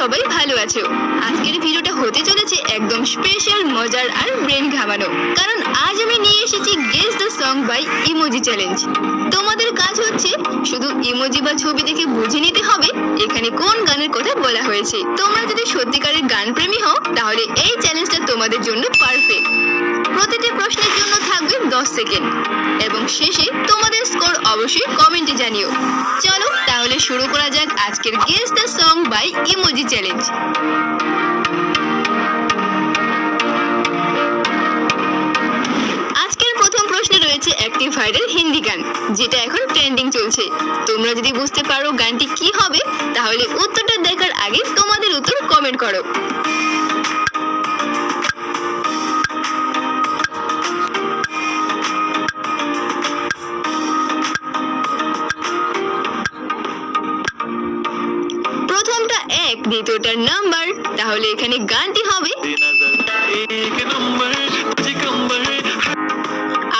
সবাই ভালো আছো। আজকের ভিডিওটা হতে চলেছে একদম স্পেশাল, মজার আর ব্রেন ঘামানো, কারণ আজ আমি নিয়ে এসেছি guess the song by emoji challenge. তোমাদের কাজ হচ্ছে শুধু ইমোজি বা ছবি দেখে বুঝে নিতে হবে এখানে কোন গানের কথা বলা হয়েছে। তোমরা যদি সত্যিকারের গান প্রেমী হও তাহলে এই চ্যালেঞ্জটা তোমাদের জন্য পারফেক্ট। প্রতিটি প্রশ্নের জন্য থাকবে 10 সেকেন্ড এবং শেষে তোমাদের স্কোর অবশ্যই কমেন্টে জানিও। চলো তাহলে শুরু করা যাক আজকের guess the song by emoji challenge. আজকের প্রথম প্রশ্নে রয়েছে একটি ভাইরাল হিন্দি গান যেটা এখন ট্রেন্ডিং চলছে। তোমরা যদি বুঝতে পারো গানটি কি হবে তাহলে উত্তরটা দেখার আগে তোমাদের উত্তর কমেন্ট করো। প্রথমটা 1, দ্বিতীয়টার নাম্বার, তাহলে এখানে গানটি হবে।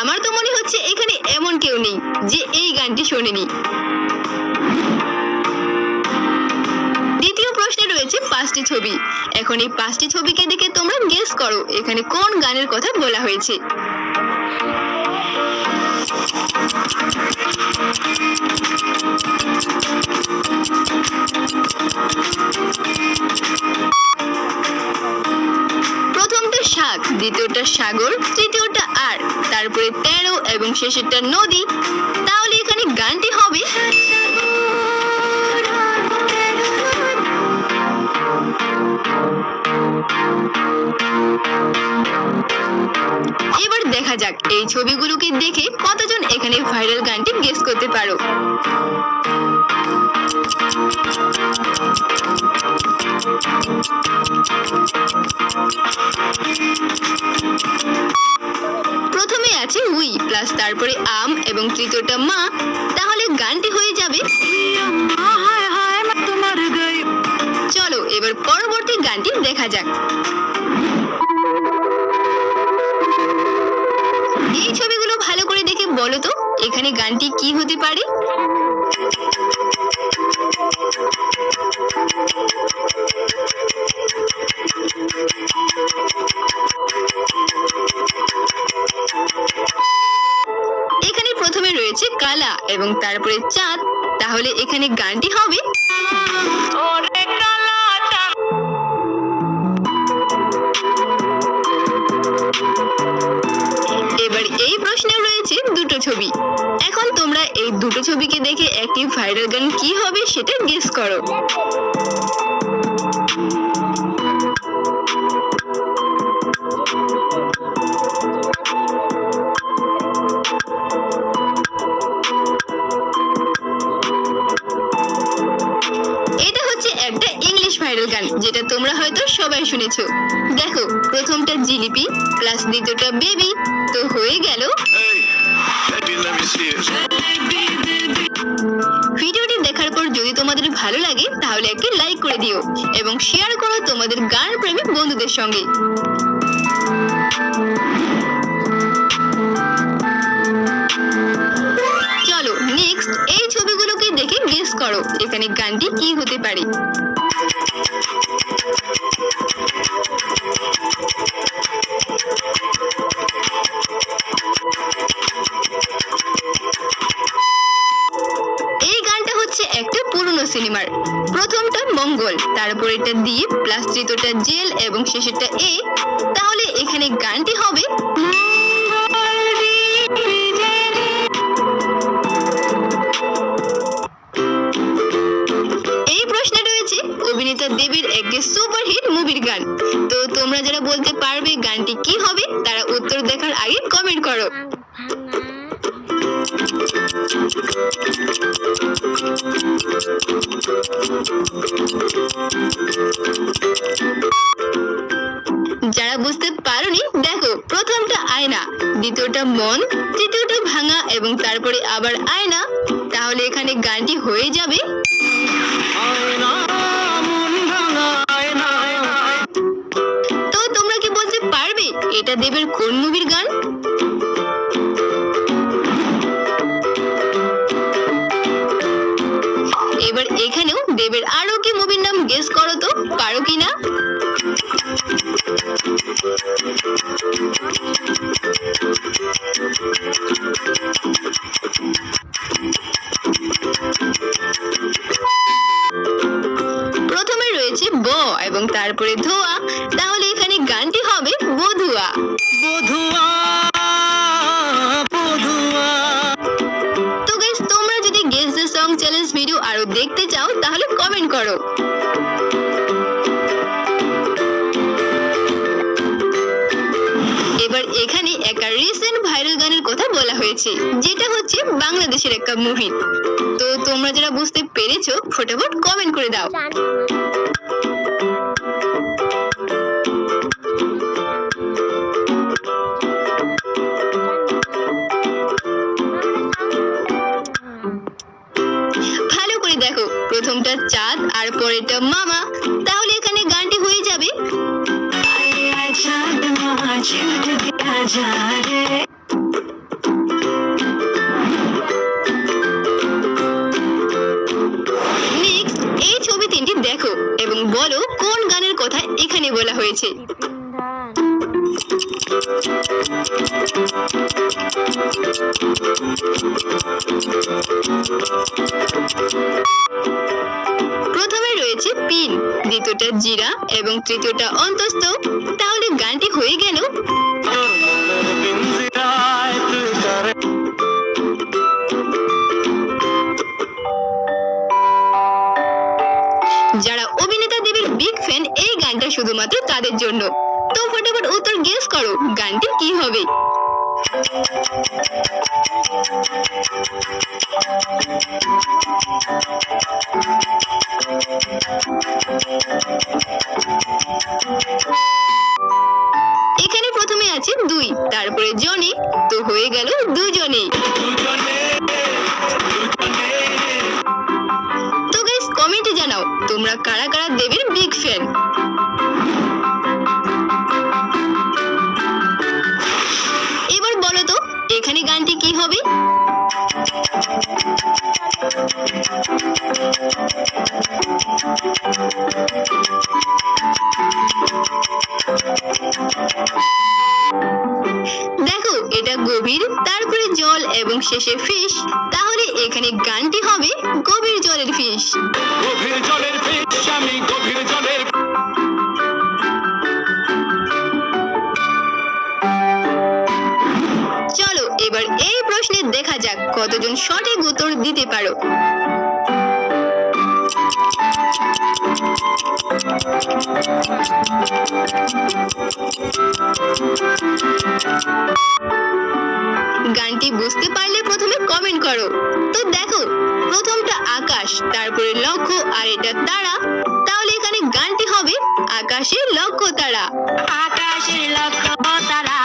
আমার তো মনে হচ্ছে এখানে এমন কেউ নেই যে এই গানটি শোনেনি। দ্বিতীয় প্রশ্নে রয়েছে 5টি ছবি। এখন এই 5টি ছবিকে দেখে তোমরা গেস করো এখানে কোন গানের কথা বলা হয়েছে। প্রথমটা 7, দ্বিতীয়টা সাগর, তৃতীয়টা আর, তারপরে 13 এবং শেষেরটা নদী, তাহলে এখানে গানটি হবে। এবার দেখা যাক এই ছবিগুলোকে দেখে কতজন এখানে ভাইরাল গানটি গেস করতে পারো। প্রথমে আছে উই প্লাস তারপরে আম এবং তৃতীয়টা মা, তাহলে গানটি হয়ে যাবে। চলো এবার পরবর্তী গানটি দেখা যাক। এই ছবিগুলো ভালো করে দেখে বলো তো এখানে গানটি কি হতে পারে। এখানে প্রথমে রয়েছে কালা এবং তারপরে চাঁদ, তাহলে এখানে গানটি হবে। এবার এই প্রশ্নে রয়েছে 2টো ছবি। এখন তোমরা এই 2টো ছবিকে দেখে একটি ভাইরাল গান কি হবে সেটা গেস করো। এটা হচ্ছে একটা ইংলিশ ভাইরাল গান যেটা তোমরা হয়তো সবাই শুনেছো। দেখো প্রথমটা জিলিপি প্লাস দ্বিতীয়টা বেবি, তো হয়ে গেল। ভিডিওটি দেখার পর যদি তোমাদের ভালো লাগে তাহলে একটি লাইক করে দিও এবং শেয়ার করো তোমাদের গান প্রেমী বন্ধুদের সঙ্গে। চলো নেক্সট এই ছবিগুলোকে দেখে গেস করো এখানে গানটি কি হতে পারে। এই গানটা হচ্ছে একটা পুরনো সিনেমার। প্রথমটা মঙ্গল, তারপরেটা দ্বীপ প্লাস তৃতীয়টা জেল এবং শেষেরটা এ, তাহলে এখানে গানটি হবে। এই প্রশ্নে রয়েছে অভিনেতা দেবের একটি সুপারহিট মুভির গান। তো তোমরা যারা বলতে পারবে গানটি কি হবে তারা উত্তর দেখার আগে কমেন্ট করো। যারা বুঝতে পারোনি দেখো প্রথমটা আয়না, দ্বিতীয়টা মন, তৃতীয়টা ভাঙা এবং তারপরে আবার আয়না, তাহলে এখানে গানটি হয়ে যাবে। তো তোমরা কি বলতে পারবে এটা দেবের কোন মুভির গান? এবার এখানেও দেবের আরো কি মুভির নাম গেস করো তো প্রথমে রয়েছে ব এবং তারপরে ধোয়া, তাহলে এখানে গানটি হবে বধুয়া। বধুয়া বধুয়া। তো গাইস, তোমরা যদি guess the song challenge video আরো দেখতে চাও তাহলে কমেন্ট করো। এবার এখানে একটা রিসেন্ট ভাইরাল গানের কথা বলা হয়েছে, যেটা হচ্ছে বাংলাদেশের একটা মুভি। তো তোমরা যারা বুঝতে পেরেছো ফটাফট কমেন্ট করে দাও। ভালো করে দেখো, প্রথমটা চাঁদ আর পরেরটা মামা, তাহলে এখানে গানটি হয়ে যাবে নেক্সট। এই ছবি তিনটি দেখো এবং বলো কোন গানের কথা এখানে বলা হয়েছে। প্রথমে রয়েছে পিন, দ্বিতীয়টা জিরা এবং তৃতীয়টা অন্তস্থ, তাহলে গানটি হয়ে গেল যারা অভিনেতা দেবীর বিগ ফ্যান, এই গানটা শুধুমাত্র তাদের জন্য। তো ফটাফট উত্তর গেস করো, গানটি কি হবে। এখানে প্রথমে আছে দুই, তারপরে জনে, তো হয়ে গেল দুজনে। তো গাইস, কমেন্টে জানাও তোমরা কারা কারা দেবীর বিগ ফ্যান। এবার বলো তো এখানে গানটি কি হবে। দেখো, এটা গভীর, তারপরে জল এবং শেষে ফিশ, তাহলে এখানে গানটি হবে গভীর জলের ফিশ। গভীর জলের ফিশ, আমি গভীর জলের। চলো এবার এই প্রশ্নে দেখা যাক কতজন সঠিক উত্তর দিতে পারো। গানটি বুঝতে পারলে প্রথমে কমেন্ট করো। তো দেখো, প্রথমটা আকাশ, তারপরে লক্ষ্য আর এটা তারা, তাহলে এখানে গানটি হবে আকাশের লক্ষ্য তারা। আকাশের লক্ষ্য তারা।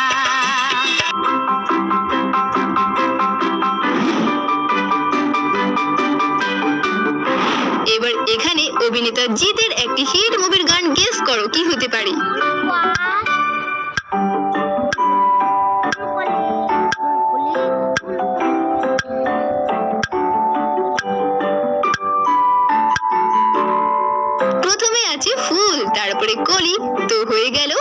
এবার এখানে অভিনেতা জিতের একটি হিট মুভির গান গেস করো কি হতে পারে। প্রথমে আছে ফুল, তারপরে কলি, তো হয়ে গেল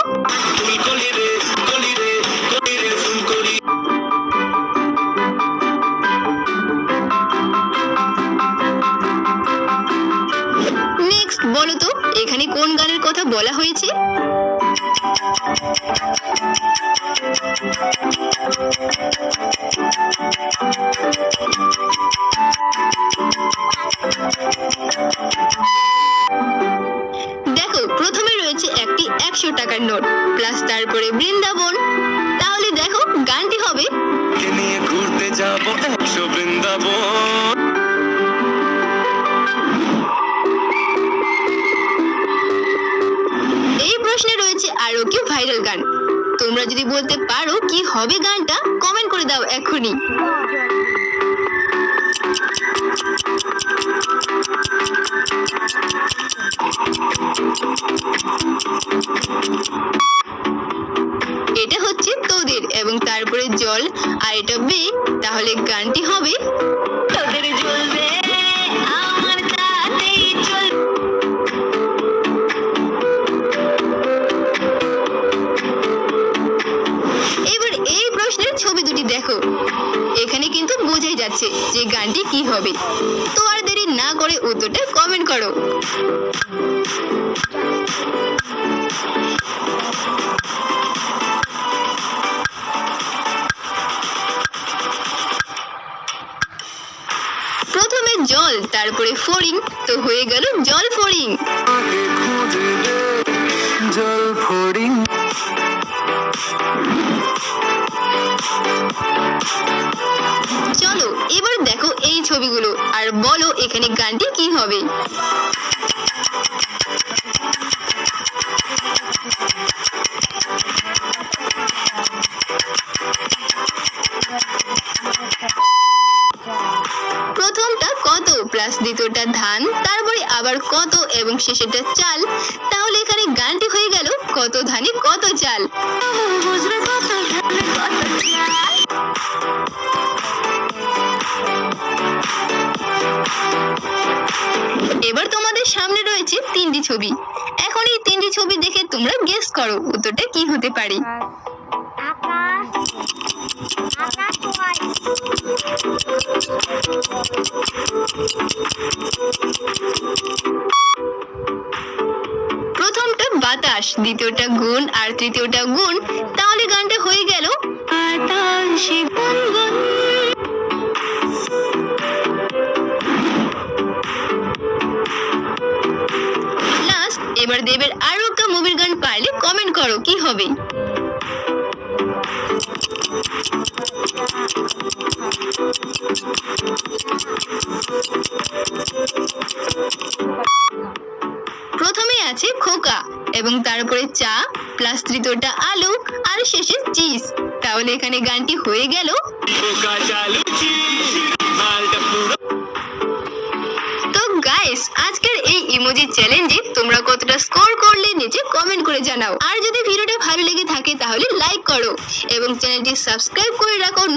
নেক্সট। বলো তো এখানে কোন গানের কথা বলা হয়েছে। দেখো, প্রথমে রয়েছে একটি 100 টাকার নোট প্লাস তারপরে বৃন্দাবন, তাহলে দেখো গানটি হবে নিয়ে ঘুরতে যাব 100 বৃন্দাবন। এই প্রশ্নে রয়েছে আরো কি ভাইরাল গান। তোমরা যদি বলতে পারো কি হবে গানটা, কমেন্ট করে দাও এখনই। এটা হচ্ছে তোদের এবং তারপরে জল আর এটা বে, তাহলে গানটি হবে তোদের জ্বলবে আমার তাতেই চল। এবার এই প্রশ্নের ছবি দুটি দেখো, এখানে কিন্তু বোঝাই যাচ্ছে যে গানটি কি হবে। তো আর দেরি না করে উত্তরটা কমেন্ট করো। প্রথমে জল, তারপরে ফড়িং, তো হয়ে গেল জল ফড়িং। আগে খুঁজে দে জল ফড়িং চলো এবার দেখো এই ছবিগুলো আর বলো এখানে গানটি কি হবে। প্রথমটা কত প্লাস দ্বিতীয়টা ধান, তারপরে আবার কত এবং শেষেরটা চাল, তাহলে এখানে গানটি হয়ে গেল কত ধানে কত চাল। বুঝবে কত ধানে কত চাল। এবার তোমাদের সামনে রয়েছে তিনটি ছবি। এখন এই তিনটি ছবি দেখে তোমরা গেস করো উত্তরটা কি হতে পারে। আকাশ আকাশ হয় প্রথমটা বাতাস, দ্বিতীয়টা গুণ আর তৃতীয়টা গুণ, তাহলে গানটা হয়ে গেল বাতাসে গুনগুন। লাস্ট, এবার দেবের আরো একটা মুভির গান পারলে কমেন্ট করো কি হবে। প্রথমে আছে খোকা এবং তারপরে চা প্লাস তৃতীয়টা আলু আর শেষে চিজ, তাহলে এখানে গানটি হয়ে গেল। খোকা চালু চিজ, মালটা পুরো। তো গাইস, আজকের এই ইমোজি চ্যালেঞ্জে তোমরা কতটা স্কোর করলে নিচে কমেন্ট করে জানাও। আর যদি ভিডিওটা ভালো লেগে থাকে তাহলে লাইক করো এবং চ্যানেলটি সাবস্ক্রাইব করে রাখো